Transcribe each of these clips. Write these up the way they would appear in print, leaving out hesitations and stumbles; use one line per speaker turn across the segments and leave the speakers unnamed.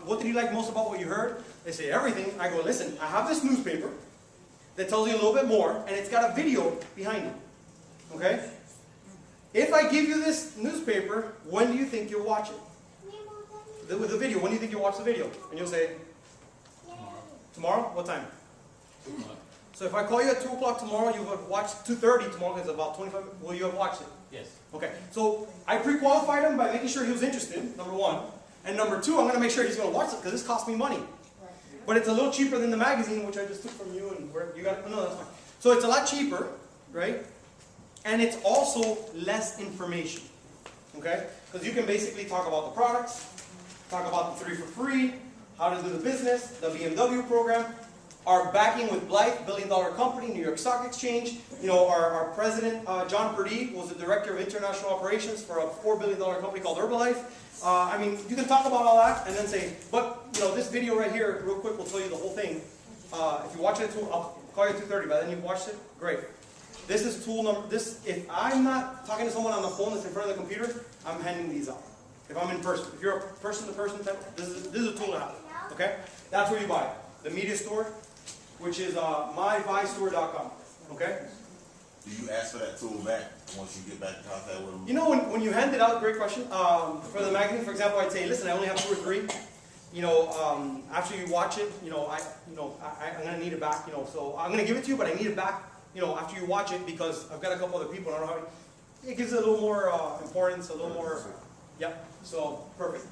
what did you like most about what you heard? They say everything. I go, listen, I have this newspaper that tells you a little bit more, and it's got a video behind it. Okay? If I give you this newspaper, when do you think you'll watch it? With the video, when do you think you'll watch the video? And you'll say, tomorrow? What time? So if I call you at 2 o'clock tomorrow, you have watched 2:30 tomorrow, because it's about 25 minutes. Will you have watched it?
Yes.
Okay. So I pre-qualified him by making sure he was interested, number one. And number two, I'm going to make sure he's going to watch it, because this costs me money. But it's a little cheaper than the magazine, which I just took from you, and where you got it. No, that's fine. So it's a lot cheaper, right? And it's also less information. Okay? Because you can basically talk about the products, talk about the 3 for free, how to do the business, the BMW program, our backing with Blythe, billion-dollar company, New York Stock Exchange. You know, our president, John Purdy, was the director of international operations for a $4 billion company called Herbalife. I mean, you can talk about all that and then say, but, you know, this video right here, real quick, will tell you the whole thing. If you watch it, I'll call you at 2:30. By then you've watched it? Great. This is tool number, if I'm not talking to someone on the phone that's in front of the computer, I'm handing these out. If I'm in person. If you're a person-to-person type, this is a tool to have. Okay? That's where you buy it. The media store, which is mybuystore.com. Okay?
Do you ask for that tool back once you get back in contact with them?
You know, when you hand it out, great question. For the magazine, for example, I'd say, listen, I only have 2 or 3. You know, after you watch it, I'm going to need it back. You know, so I'm going to give it to you, but I need it back. You know, after you watch it, because I've got a couple other people. I don't know how. It gives it a little more importance, a little more. Yeah. So perfect.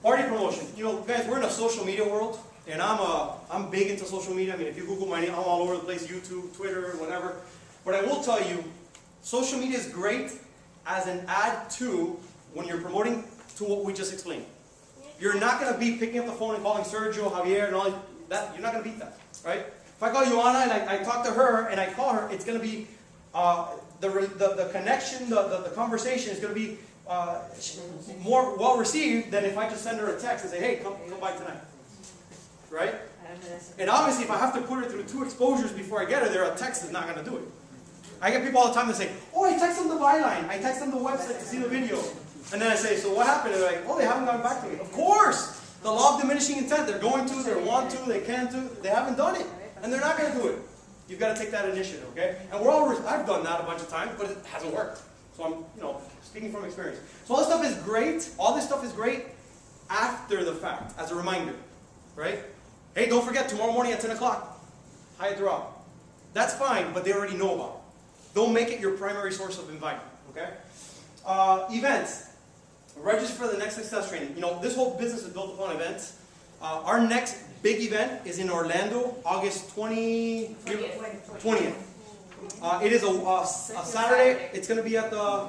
Party promotion. You know, guys, we're in a social media world. And I'm big into social media. I mean, if you Google my name, I'm all over the place, YouTube, Twitter, whatever. But I will tell you, social media is great as an add to when you're promoting to what we just explained. You're not going to be picking up the phone and calling Sergio, Javier, and all that. You're not going to beat that, right? If I call Joanna and I talk to her and I call her, it's going to be the connection, the conversation is going to be more well received than if I just send her a text and say, hey, come by tonight. Right? And obviously, if I have to put her through 2 exposures before I get her there, a text is not going to do it. I get people all the time that say, oh, I text them the byline. I text them the website to see the video. And then I say, so what happened? They're like, oh, they haven't gotten back to me. Of course! The law of diminishing intent. They're going to, they want to, they can to. They haven't done it. And they're not going to do it. You've got to take that initiative, okay? And I've done that a bunch of times, but it hasn't worked. So I'm, speaking from experience. So all this stuff is great. All this stuff is great after the fact, as a reminder. Right? Hey, don't forget, tomorrow morning at 10 o'clock, Hyatt drop. That's fine, but they already know about it. Don't make it your primary source of inviting, okay? Events. Register for the next success training. You know, this whole business is built upon events. Our next big event is in Orlando, August 20th. It is a Saturday. It's going to be at the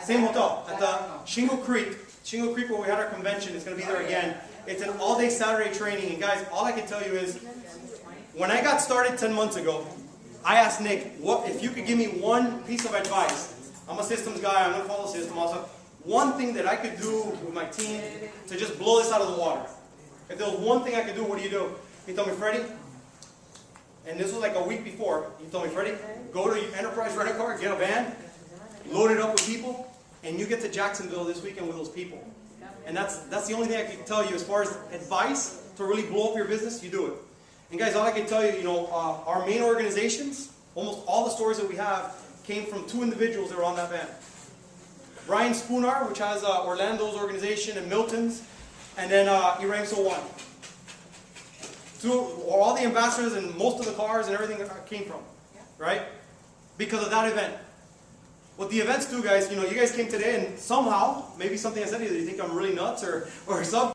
same hotel, at the Shingle Creek. Shingle Creek, where we had our convention, is going to be there again. It's an all-day Saturday training. And guys, all I can tell you is, when I got started 10 months ago, I asked Nick, what if you could give me one piece of advice? I'm a systems guy. I'm going to follow the system. Also, one thing that I could do with my team to just blow this out of the water. If there was one thing I could do, what do? He told me, Freddie, and this was like a week before, he told me, Freddie, go to your Enterprise Rent-A-Car, get a van, load it up with people, and you get to Jacksonville this weekend with those people. And that's the only thing I can tell you as far as advice to really blow up your business. You do it. And guys, all I can tell you, our main organizations, almost all the stores that we have came from 2 individuals that were on that van. Brian Spoonar, which has Orlando's organization and Milton's, and then Iram Sowan. All the ambassadors and most of the cars and everything came from, right? Because of that event. What the events do, guys, you guys came today and somehow, maybe something I said to you that you think I'm really nuts or something.